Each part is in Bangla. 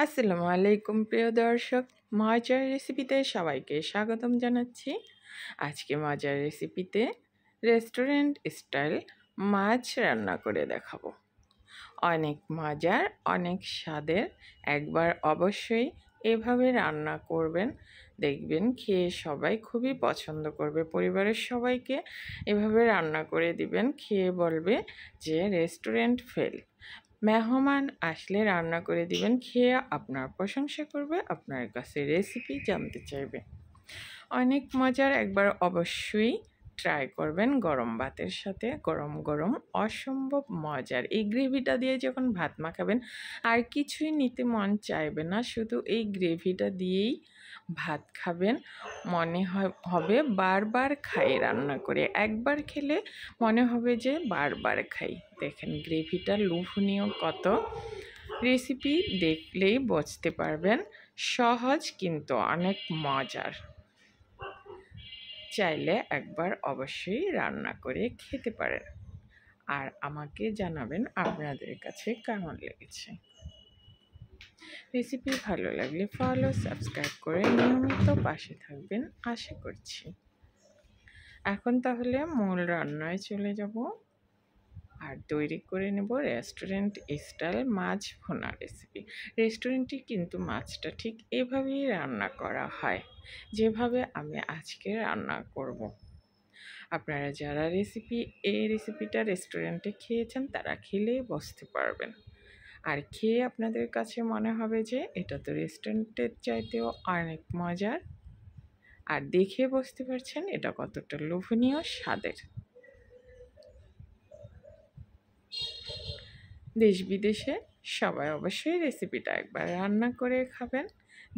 আসসালামু আলাইকুম প্রিয় দর্শক, মজার রেসিপিতে সবাইকে স্বাগতম জানাচ্ছি। আজকে মজার রেসিপিতে রেস্টুরেন্ট স্টাইল মাছ রান্না করে দেখাবো। অনেক মজার, অনেক স্বাদের। একবার অবশ্যই এভাবে রান্না করবেন, দেখবেন খেয়ে সবাই খুবই পছন্দ করবে। পরিবারের সবাইকে এভাবে রান্না করে দিবেন, খেয়ে বলবে যে রেস্টুরেন্ট ফেল। মেহমান আসলে রান্না করে দিবেন, খেয়ে আপনার প্রশংসা করবে, আপনার কাছে রেসিপি জানতে চাইবে। অনেক মজার, একবার অবশ্যই ট্রাই করবেন গরম ভাতের সাথে। গরম গরম অসম্ভব মজার এই গ্রেভিটা দিয়ে যখন ভাত মাখাবেন আর কিছুই নিতে মন চাইবে না, শুধু এই গ্রেভিটা দিয়েই ভাত খাবেন। মনে হবে বারবার খাই রান্না করে, একবার খেলে মনে হবে যে বারবার খাই। দেখেন গ্রেভিটা লোভনীয় কত, রেসিপি দেখলেই বুঝতে পারবেন। সহজ কিন্তু অনেক মজার। চাইলে একবার অবশ্যই রান্না করে খেতে পারেন, আর আমাকে জানাবেন আপনাদের কাছে কেমন লেগেছে। রেসিপি ভালো লাগলে ফলো, সাবস্ক্রাইব করে নিয়মিত পাশে থাকবেন আশা করছি। এখন তাহলে মূল রান্নায় চলে যাব আর তৈরি করে নেব রেস্টুরেন্ট স্টাইল মাছ ভুনা রেসিপি। রেস্টুরেন্টে কিন্তু মাছটা ঠিক এভাবেই রান্না করা হয়, যেভাবে আমি আজকে রান্না করব। আপনারা যারা এই রেসিপিটা রেস্টুরেন্টে খেয়েছেন তারা খেলেই বুঝতে পারবেন, আর খেয়ে আপনাদের কাছে মনে হবে যে এটা তো রেস্টুরেন্টের চাইতেও অনেক মজার। আর দেখে বুঝতে পারছেন এটা কতটা লোভনীয় স্বাদের। দেশ বিদেশে সবাই অবশ্যই রেসিপিটা একবার রান্না করে খাবেন।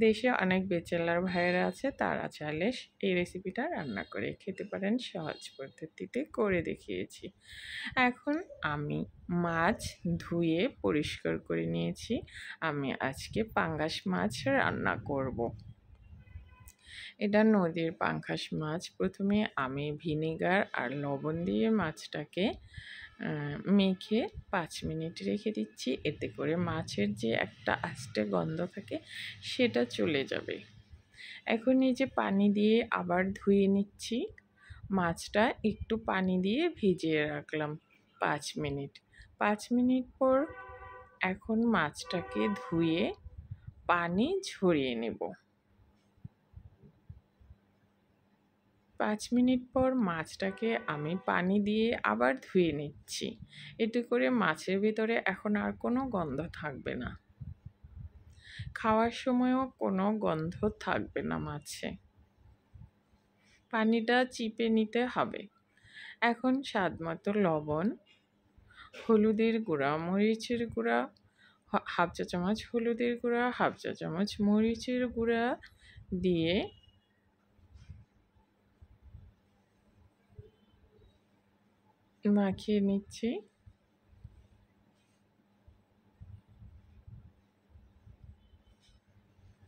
দেশে অনেক ব্যাচেলার ভাইয়েরা আছে, তারা চাইলে এই রেসিপিটা রান্না করে খেতে পারেন। সহজ পদ্ধতিতে করে দেখিয়েছি। এখন আমি মাছ ধুয়ে পরিষ্কার করে নিয়েছি। আমি আজকে পাঙ্গাস মাছ রান্না করব। এটা নদীর পাঙ্গাস মাছ। প্রথমে আমি ভিনেগার আর লবণ দিয়ে মাছটাকে মেখে 5 মিনিট রেখে দিচ্ছি। এতে করে মাছের যে একটা আস্তে গন্ধ থাকে সেটা চলে যাবে। এখন এই যে পানি দিয়ে আবার ধুয়ে নিচ্ছি। মাছটা একটু পানি দিয়ে ভিজিয়ে রাখলাম 5 মিনিট। 5 মিনিট পর এখন মাছটাকে ধুয়ে পানি ঝরিয়ে নেব। 5 মিনিট পর মাছটাকে আমি পানি দিয়ে আবার ধুয়ে নিচ্ছি। এতে করে মাছের ভিতরে এখন আর কোনো গন্ধ থাকবে না, খাওয়ার সময়ও কোনো গন্ধ থাকবে না মাছে। পানিটা চিপে নিতে হবে। এখন স্বাদ মতো লবণ, হলুদের গুঁড়া, মরিচের গুঁড়া, হাফ চা চামচ হলুদের গুঁড়া, হাফ চা চামচ মরিচের গুঁড়া দিয়ে মাখিয়ে নিচ্ছি।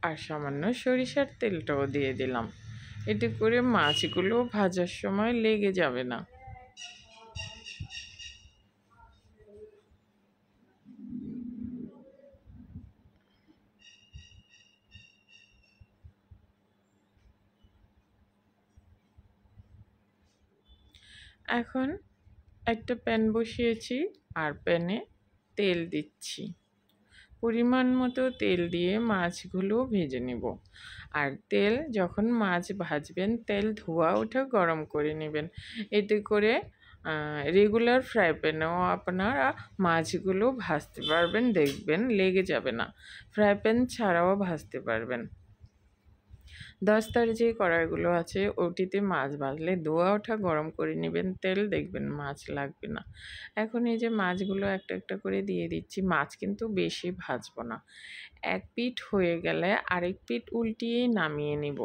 আর সামান্য সরিষার তেলটাও দিয়ে দিলাম। এতে করে মাছগুলো ভাজার সময় লেগে যাবে না। এখন একটা প্যান বসিয়েছি আর প্যানে তেল দিচ্ছি। পরিমাণ মতো তেল দিয়ে মাছগুলো ভেজে নেব। আর তেল যখন মাছ ভাজবেন তেল ধোয়া ওঠা গরম করে নেবেন। এতে করে রেগুলার ফ্রাই প্যানেও আপনারা মাছগুলো ভাজতে পারবেন, দেখবেন লেগে যাবে না। ফ্রাই প্যান ছাড়াও ভাজতে পারবেন। দস্তার যে কড়াইগুলো আছে ওটিতে মাছ ভাজলে ধোয়া ওঠা গরম করে নেবেন তেল, দেখবেন মাছ লাগবে না। এখন এই যে মাছগুলো একটা একটা করে দিয়ে দিচ্ছি। মাছ কিন্তু বেশি ভাজবো না, এক পিঠ হয়ে গেলে আরেক পিঠ উল্টিয়েই নামিয়ে নিব।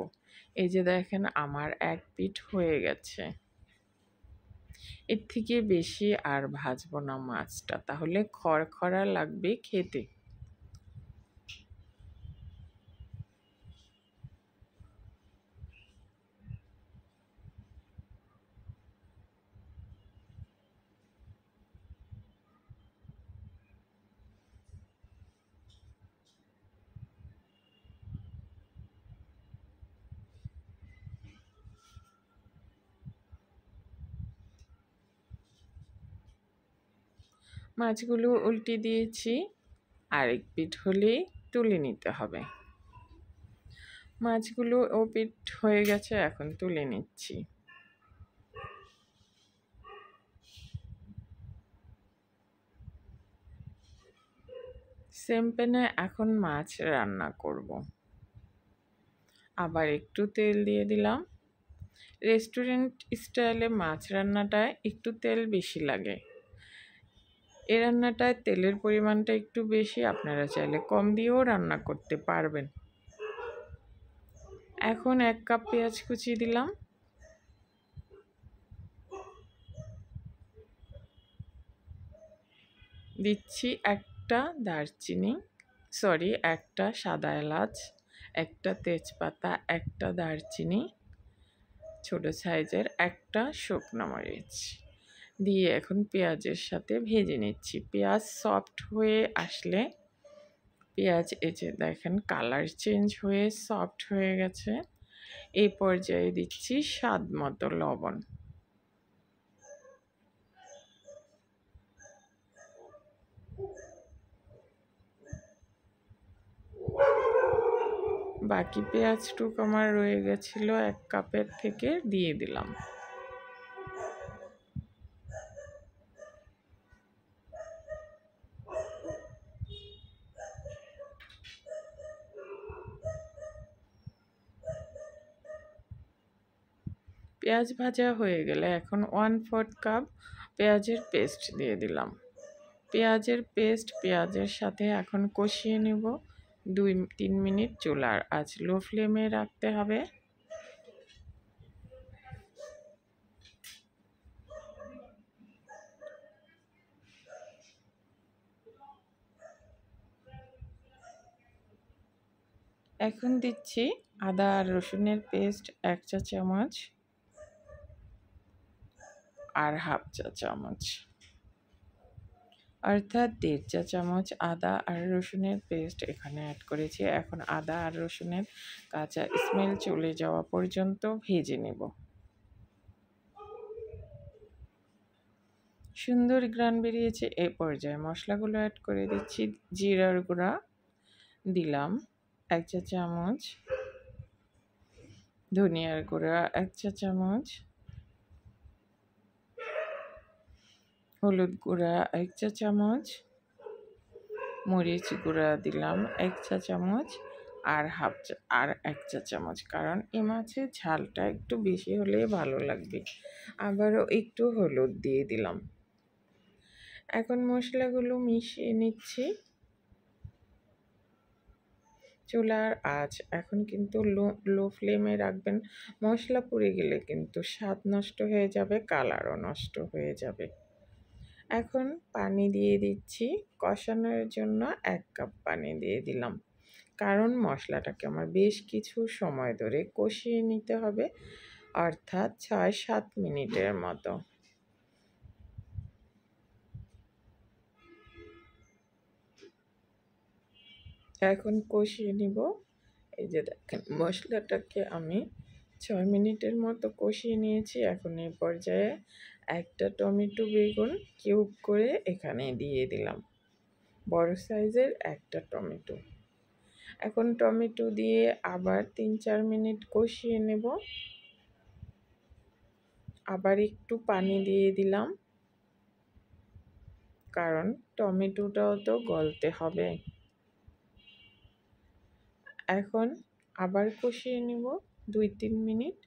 এই যে দেখেন আমার এক পিঠ হয়ে গেছে। এর থেকে বেশি আর ভাজবো না মাছটা, তাহলে খড়খড়া লাগবে খেতে। মাছগুলো উল্টে দিয়েছি, আরেক পিঠ হলেই তুলে নিতে হবে। মাছগুলো ও পিঠ হয়ে গেছে, এখন তুলে নিচ্ছি। সেম প্যানে এখন মাছ রান্না করব। আবার একটু তেল দিয়ে দিলাম। রেস্টুরেন্ট স্টাইলে মাছ রান্নাটায় একটু তেল বেশি লাগে। এই রান্নাটায় তেলের পরিমাণটা একটু বেশি, আপনারা চাইলে কম দিয়েও রান্না করতে পারবেন। এখন 1 কাপ পেঁয়াজ কুচি দিলাম। দিচ্ছি একটা সাদা এলাচ, একটা তেজপাতা, একটা দারচিনি, ছোট সাইজের একটা শুকনো মরিচ দিয়ে এখন পেঁয়াজের সাথে ভেজে নিচ্ছি। পেঁয়াজ সফট হয়ে আসলে, পেঁয়াজ এই যে দেখেন কালার চেঞ্জ হয়ে সফট হয়ে গেছে, এই পর্যায়ে দিচ্ছি স্বাদ মতো লবণ। বাকি পেঁয়াজটুক আমার রয়ে গেছিলো 1 কাপের থেকে, দিয়ে দিলাম। পেঁয়াজ ভাজা হয়ে গেলে এখন 1/4 কাপ পেঁয়াজের পেস্ট দিয়ে দিলাম। পেঁয়াজের পেস্ট পেঁয়াজের সাথে এখন কষিয়ে নেব 2-3 মিনিট। চুলার আঁচ লো ফ্লেমে রাখতে হবে। এখন দিচ্ছি আদা আর রসুনের পেস্ট 1 চা চামচ আর 1/2 চা চামচ, অর্থাৎ 1.5 চা চামচ আদা আর রসুনের পেস্ট এখানে অ্যাড করেছি। এখন আদা আর রসুনের কাঁচা স্মেল চলে যাওয়া পর্যন্ত ভেজে নেব। সুন্দর ঘ্রাণ বেরিয়েছে, এই পর্যায়ে মশলাগুলো অ্যাড করে দিচ্ছি। জিরার গুঁড়া দিলাম 1 চা চামচ, ধনিয়ার গুঁড়া 1 চা চামচ, হলুদ গুঁড়া 1 চা চামচ, মরিচ গুঁড়া দিলাম 1 চা চামচ আর 1 চা চামচ, কারণ এই মাছের ঝালটা একটু বেশি হলে ভালো লাগবে। আবারও একটু হলুদ দিয়ে দিলাম। এখন মশলাগুলো মিশিয়ে নিচ্ছি। চুলার আঁচ এখন কিন্তু লো ফ্লেমে রাখবেন। মশলা পুড়ে গেলে কিন্তু স্বাদ নষ্ট হয়ে যাবে, কালারও নষ্ট হয়ে যাবে। এখন পানি দিয়ে দিচ্ছি, কষানোর জন্য 1 কাপ পানি দিয়ে দিলাম, কারণ মশলাটাকে আমার বেশ কিছু সময় ধরে কষিয়ে নিতে হবে, অর্থাৎ 6-7 মিনিটের মতো। এখন কষিয়ে নিব। এই যে দেখেন মশলাটাকে আমি 6 মিনিটের মতো কষিয়ে নিয়েছি। এখন এই পর্যায়ে একটা টমেটো বেগুন কিউব করে এখানে দিয়ে দিলাম, বড় সাইজের একটা টমেটো। এখন টমেটো দিয়ে আবার 3-4 মিনিট কষিয়ে নেব। আবার একটু পানি দিয়ে দিলাম, কারণ টমেটোটাও তো গলতে হবে। এখন আবার কষিয়ে নিব 2-3 মিনিট।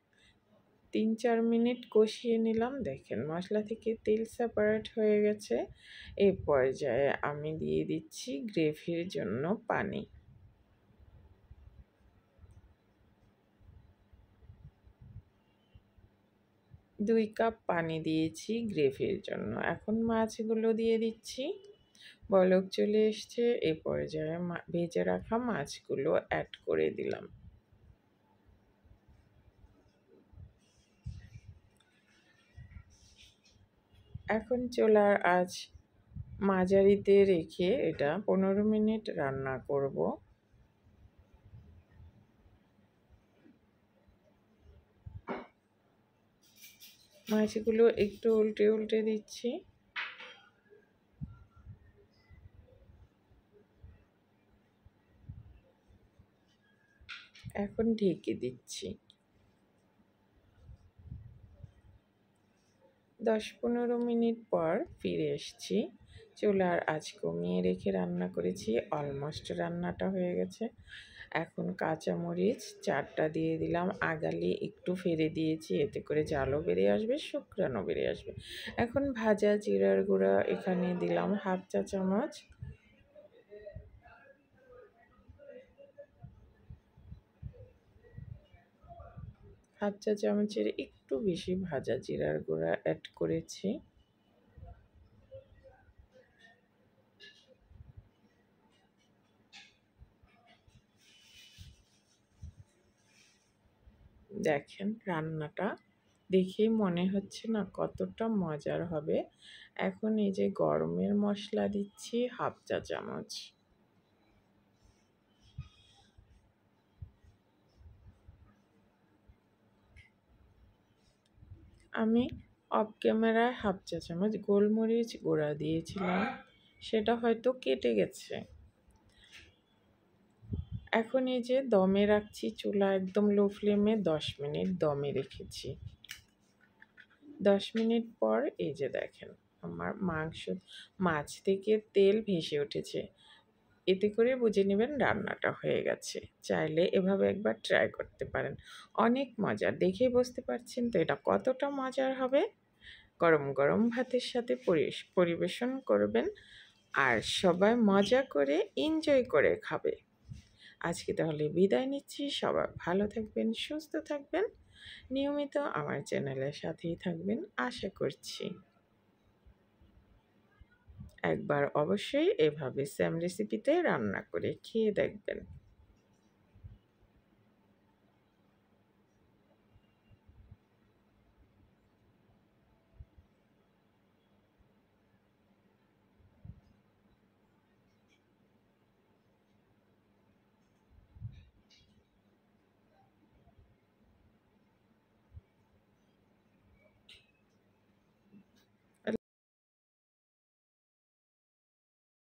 3-4 মিনিট কষিয়ে নিলাম, দেখেন মশলা থেকে তেল সেপারেট হয়ে গেছে। এই পর্যায়ে আমি দিয়ে দিচ্ছি গ্রেভির জন্য পানি। 2 কাপ পানি দিয়েছি গ্রেভির জন্য। এখন মাছগুলো দিয়ে দিচ্ছি। বলক চলে এসছে, এই পর্যায়ে ভেজে রাখা মাছগুলো অ্যাড করে দিলাম। এখন চুলার আঁচ মাঝারিতে রেখে এটা 15 মিনিট রান্না করব। মাছগুলো একটু উল্টে উল্টে দিচ্ছি। এখন ঢেকে দিচ্ছি। 10-15 মিনিট পর ফিরে এসেছি। চুলার আঁচ কমিয়ে রেখে রান্না করেছি। অলমোস্ট রান্নাটা হয়ে গেছে। এখন কাঁচামরিচ 4টা দিয়ে দিলাম। আগালি একটু ফেলে দিয়েছি, এতে করে ঝালও বেরিয়ে আসবে, শুকরানো বেরিয়ে আসবে। এখন ভাজা জিরার গুঁড়া এখানে দিলাম 1/2 চা চামচ। হাফ চা চামচের একটু বেশি ভাজা জিরার গুঁড়া অ্যাড করেছি। দেখেন রান্নাটা দেখেই মনে হচ্ছে না কতটা মজার হবে। এখন এই যে গরমের মশলা দিচ্ছি 1/2 চা চামচ। আমি অফ ক্যামেরায় 1/2 চা চামচ গোলমরিচ গুঁড়া দিয়েছিলাম, সেটা হয়তো কেটে গেছে। এখন এই যে দমে রাখছি, চুলা একদম লো ফ্লেমে 10 মিনিট দমে রেখেছি। 10 মিনিট পর এই যে দেখেন আমার মাছ থেকে তেল ভেসে উঠেছে। এতে করে বুঝে নেবেন রান্নাটা হয়ে গেছে। চাইলে এভাবে একবার ট্রাই করতে পারেন। অনেক মজার, দেখেই বুঝতে পারছেন তো এটা কতটা মজার হবে। গরম গরম ভাতের সাথে পরিবেশন করবেন আর সবাই মজা করে এনজয় করে খাবে। আজকে তাহলে বিদায় নিচ্ছি। সবাই ভালো থাকবেন, সুস্থ থাকবেন, নিয়মিত আমার চ্যানেলের সাথেই থাকবেন আশা করছি। একবার অবশ্যই এভাবে সেম রেসিপিতে রান্না করে খেয়ে দেখবেন।